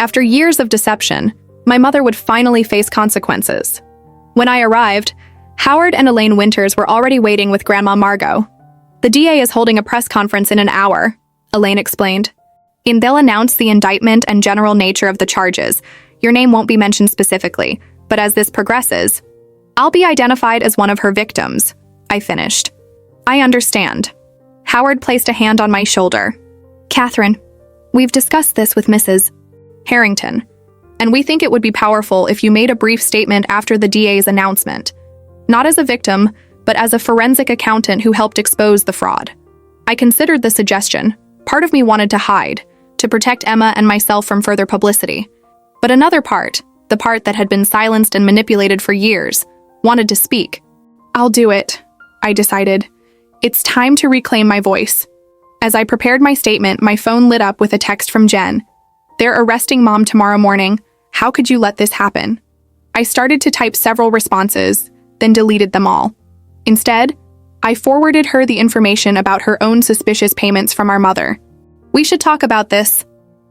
After years of deception, my mother would finally face consequences. When I arrived, Howard and Elaine Winters were already waiting with Grandma Margot. "The DA is holding a press conference in an hour," Elaine explained. "And they'll announce the indictment and general nature of the charges. Your name won't be mentioned specifically, but as this progresses, I'll be identified as one of her victims," I finished. "I understand." Howard placed a hand on my shoulder. "Catherine, we've discussed this with Mrs. Harrington, and we think it would be powerful if you made a brief statement after the DA's announcement. Not as a victim, but as a forensic accountant who helped expose the fraud." I considered the suggestion. Part of me wanted to hide, to protect Emma and myself from further publicity. But another part, the part that had been silenced and manipulated for years, wanted to speak. "I'll do it," I decided. "It's time to reclaim my voice." As I prepared my statement, my phone lit up with a text from Jen. "They're arresting Mom tomorrow morning. How could you let this happen?" I started to type several responses, then deleted them all. Instead, I forwarded her the information about her own suspicious payments from our mother. "We should talk about this."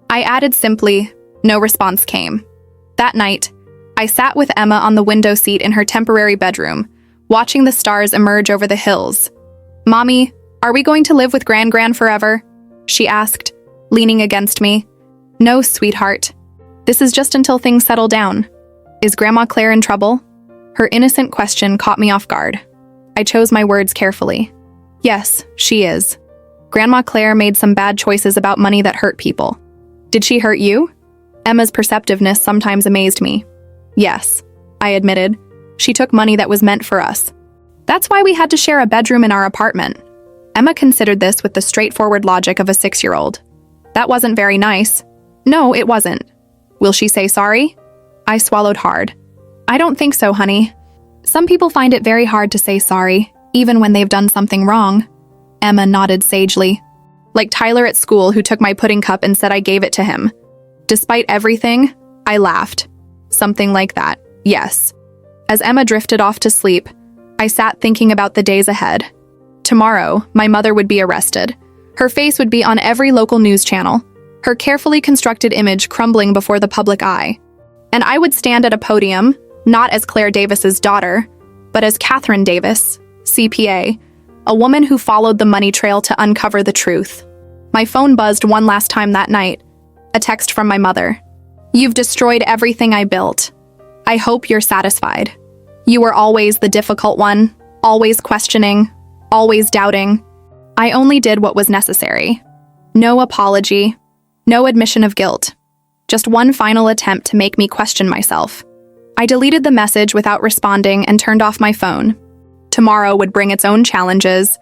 I added simply. No response came. That night, I sat with Emma on the window seat in her temporary bedroom, watching the stars emerge over the hills. "Mommy, are we going to live with Gran forever?" she asked, leaning against me. "No, sweetheart. This is just until things settle down." "Is Grandma Claire in trouble?" Her innocent question caught me off guard. I chose my words carefully. "Yes, she is. Grandma Claire made some bad choices about money that hurt people." "Did she hurt you?" Emma's perceptiveness sometimes amazed me. "Yes," I admitted. "She took money that was meant for us. That's why we had to share a bedroom in our apartment." Emma considered this with the straightforward logic of a 6-year-old. "That wasn't very nice." "No, it wasn't." "Will she say sorry?" I swallowed hard. "I don't think so, honey. Some people find it very hard to say sorry, even when they've done something wrong." Emma nodded sagely. "Like Tyler at school who took my pudding cup and said I gave it to him." Despite everything, I laughed. Something like that, yes. As Emma drifted off to sleep, I sat thinking about the days ahead. Tomorrow, my mother would be arrested. Her face would be on every local news channel, her carefully constructed image crumbling before the public eye. And I would stand at a podium, not as Claire Davis's daughter, but as Catherine Davis, CPA, a woman who followed the money trail to uncover the truth. My phone buzzed one last time that night. A text from my mother. "You've destroyed everything I built. I hope you're satisfied. You were always the difficult one, always questioning, always doubting. I only did what was necessary. No apology, no admission of guilt. Just one final attempt to make me question myself." I deleted the message without responding and turned off my phone. Tomorrow would bring its own challenges,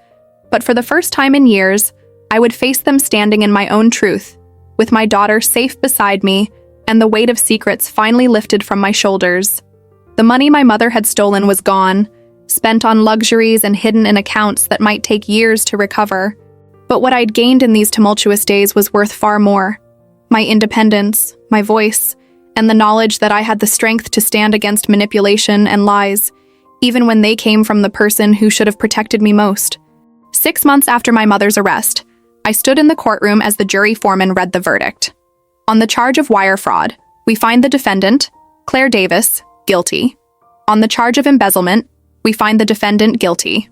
but for the first time in years, I would face them standing in my own truth, with my daughter safe beside me and the weight of secrets finally lifted from my shoulders. The money my mother had stolen was gone, spent on luxuries and hidden in accounts that might take years to recover. But what I'd gained in these tumultuous days was worth far more. My independence, my voice, and the knowledge that I had the strength to stand against manipulation and lies, even when they came from the person who should have protected me most. 6 months after my mother's arrest, I stood in the courtroom as the jury foreman read the verdict. On the charge of wire fraud, we find the defendant, Claire Davis, guilty. On the charge of embezzlement, we find the defendant guilty.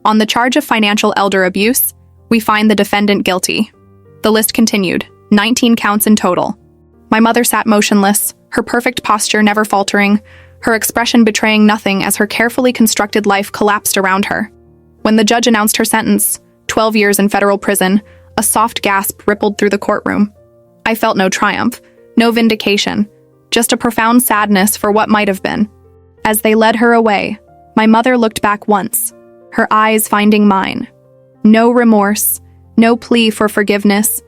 On the charge of financial elder abuse, we find the defendant guilty. The list continued. 19 counts in total. My mother sat motionless, her perfect posture never faltering, her expression betraying nothing as her carefully constructed life collapsed around her. When the judge announced her sentence, 12 years in federal prison, a soft gasp rippled through the courtroom. I felt no triumph, no vindication, just a profound sadness for what might have been. As they led her away, my mother looked back once, her eyes finding mine. No remorse, no plea for forgiveness,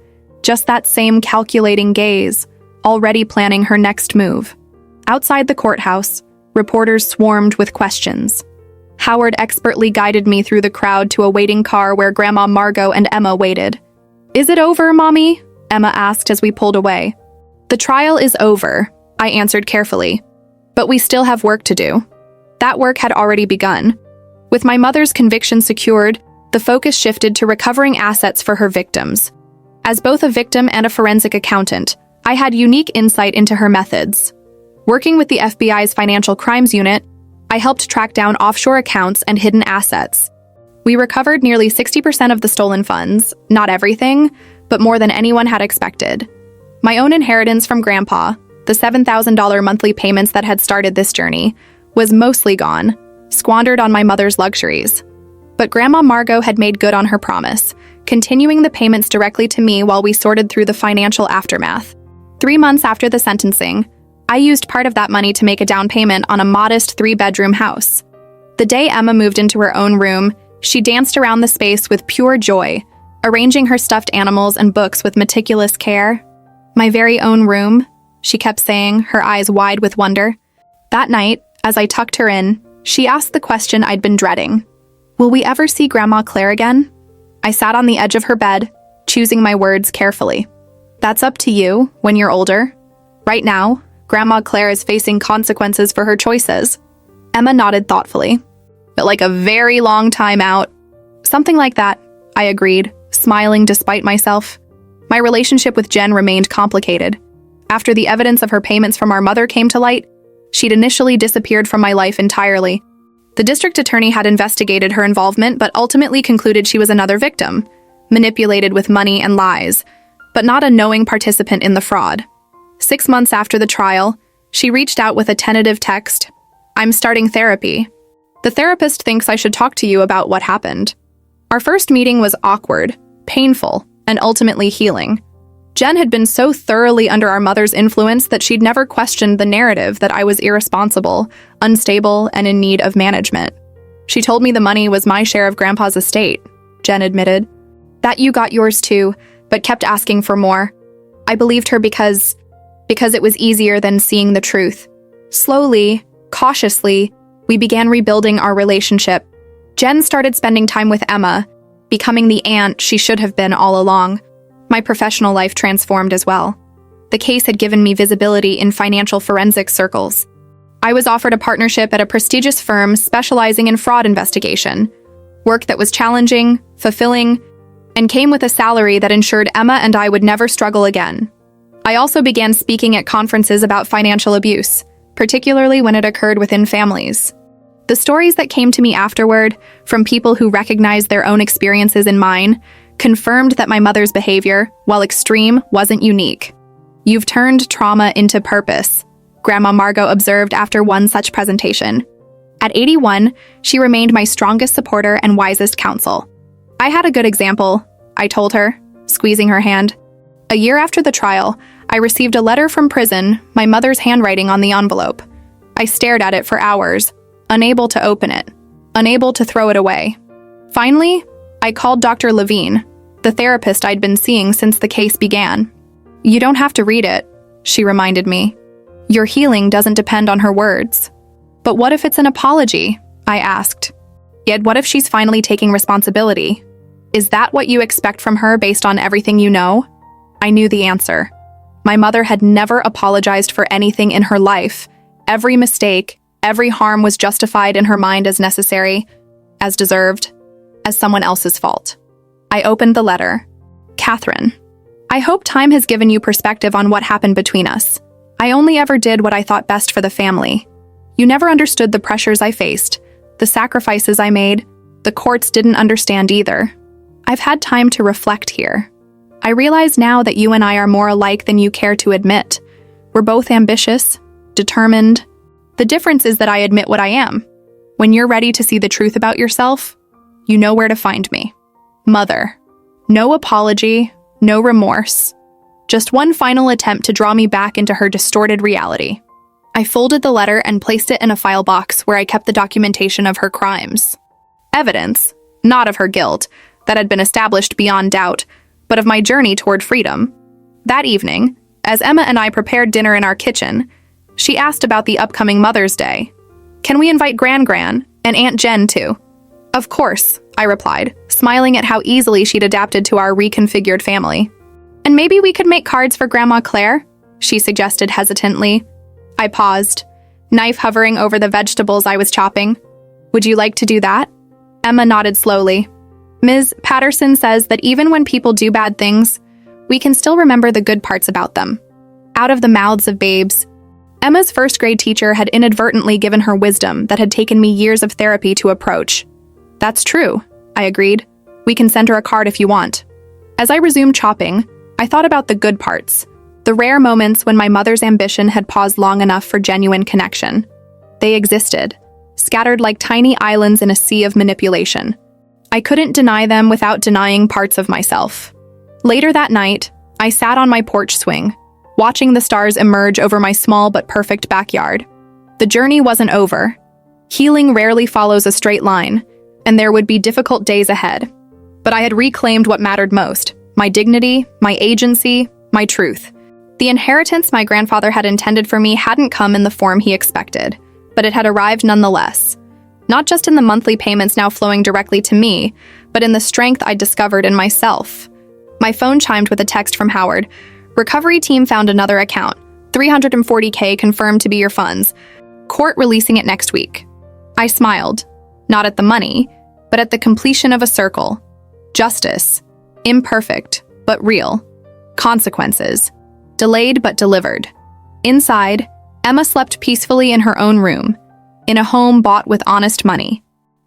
just that same calculating gaze, already planning her next move. Outside the courthouse, reporters swarmed with questions. Howard expertly guided me through the crowd to a waiting car where Grandma Margot and Emma waited. "Is it over, Mommy?" Emma asked as we pulled away. "The trial is over," I answered carefully. "But we still have work to do." That work had already begun. With my mother's conviction secured, the focus shifted to recovering assets for her victims. As both a victim and a forensic accountant, I had unique insight into her methods. Working with the FBI's Financial Crimes Unit, I helped track down offshore accounts and hidden assets. We recovered nearly 60% of the stolen funds, not everything, but more than anyone had expected. My own inheritance from Grandpa, the $7,000 monthly payments that had started this journey, was mostly gone, squandered on my mother's luxuries. But Grandma Margot had made good on her promise, continuing the payments directly to me while we sorted through the financial aftermath. 3 months after the sentencing, I used part of that money to make a down payment on a modest 3-bedroom house. The day Emma moved into her own room, she danced around the space with pure joy, arranging her stuffed animals and books with meticulous care. "My very own room," she kept saying, her eyes wide with wonder. That night, as I tucked her in, she asked the question I'd been dreading. "Will we ever see Grandma Claire again?" I sat on the edge of her bed, choosing my words carefully. "That's up to you when you're older. Right now, Grandma Claire is facing consequences for her choices." Emma nodded thoughtfully. "But like a very long time out." "Something like that," I agreed, smiling despite myself. My relationship with Jen remained complicated. After the evidence of her payments from our mother came to light, she'd initially disappeared from my life entirely. The district attorney had investigated her involvement but ultimately concluded she was another victim, manipulated with money and lies, but not a knowing participant in the fraud. 6 months after the trial, she reached out with a tentative text. "I'm starting therapy. The therapist thinks I should talk to you about what happened." Our first meeting was awkward, painful, and ultimately healing. Jen had been so thoroughly under our mother's influence that she'd never questioned the narrative that I was irresponsible, unstable, and in need of management. "She told me the money was my share of Grandpa's estate," Jen admitted. "That you got yours too, but kept asking for more." I believed her because it was easier than seeing the truth. Slowly, cautiously, we began rebuilding our relationship. Jen started spending time with Emma, becoming the aunt she should have been all along. My professional life transformed as well. The case had given me visibility in financial forensics circles. I was offered a partnership at a prestigious firm specializing in fraud investigation, work that was challenging, fulfilling, and came with a salary that ensured Emma and I would never struggle again. I also began speaking at conferences about financial abuse, particularly when it occurred within families. The stories that came to me afterward, from people who recognized their own experiences in mine, confirmed that my mother's behavior, while extreme, wasn't unique. "You've turned trauma into purpose," Grandma Margot observed after one such presentation. At 81, she remained my strongest supporter and wisest counsel. "I had a good example," I told her, squeezing her hand. A year after the trial, I received a letter from prison, my mother's handwriting on the envelope. I stared at it for hours, unable to open it, unable to throw it away. Finally, I called Dr. Levine, the therapist I'd been seeing since the case began. "You don't have to read it," she reminded me. "Your healing doesn't depend on her words." "But what if it's an apology?" I asked. "Yet what if she's finally taking responsibility? Is that what you expect from her based on everything you know?" I knew the answer. My mother had never apologized for anything in her life. Every mistake, every harm was justified in her mind as necessary, as deserved, as someone else's fault. I opened the letter. "Catherine, I hope time has given you perspective on what happened between us. I only ever did what I thought best for the family. You never understood the pressures I faced, the sacrifices I made. The courts didn't understand either. I've had time to reflect here. I realize now that you and I are more alike than you care to admit. We're both ambitious, determined. The difference is that I admit what I am. When you're ready to see the truth about yourself, you know where to find me. Mother. No apology, no remorse. Just one final attempt to draw me back into her distorted reality. I folded the letter and placed it in a file box where I kept the documentation of her crimes. Evidence, not of her guilt, that had been established beyond doubt, but of my journey toward freedom. That evening, as Emma and I prepared dinner in our kitchen, she asked about the upcoming Mother's Day. Can we invite Gran and Aunt Jen too? Of course, I replied, smiling at how easily she'd adapted to our reconfigured family. And maybe we could make cards for Grandma Claire, she suggested hesitantly. I paused, knife hovering over the vegetables I was chopping. Would you like to do that? Emma nodded slowly. Ms. Patterson says that even when people do bad things, we can still remember the good parts about them. Out of the mouths of babes. Emma's first-grade teacher had inadvertently given her wisdom that had taken me years of therapy to approach. That's true, I agreed. We can send her a card if you want. As I resumed chopping, I thought about the good parts, the rare moments when my mother's ambition had paused long enough for genuine connection. They existed, scattered like tiny islands in a sea of manipulation. I couldn't deny them without denying parts of myself. Later that night, I sat on my porch swing, watching the stars emerge over my small but perfect backyard. The journey wasn't over. Healing rarely follows a straight line, and there would be difficult days ahead. But I had reclaimed what mattered most: my dignity, my agency, my truth. The inheritance my grandfather had intended for me hadn't come in the form he expected, but it had arrived nonetheless. Not just in the monthly payments now flowing directly to me, but in the strength I discovered in myself. My phone chimed with a text from Howard. Recovery team found another account. $340K confirmed to be your funds. Court releasing it next week. I smiled, not at the money, but at the completion of a circle. Justice. Imperfect, but real. Consequences. Delayed but delivered. Inside, Emma slept peacefully in her own room, in a home bought with honest money.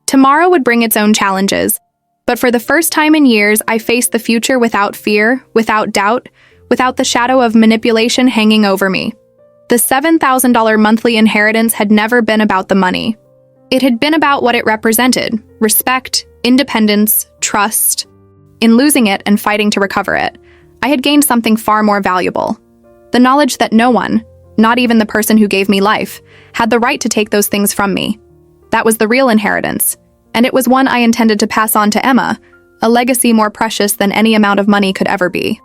Tomorrow would bring its own challenges, but for the first time in years, I faced the future without fear, without doubt, without the shadow of manipulation hanging over me. The $7,000 monthly inheritance had never been about the money. It had been about what it represented: respect, independence, trust. In losing it and fighting to recover it, I had gained something far more valuable: the knowledge that no one, not even the person who gave me life, had the right to take those things from me. That was the real inheritance, and it was one I intended to pass on to Emma, a legacy more precious than any amount of money could ever be.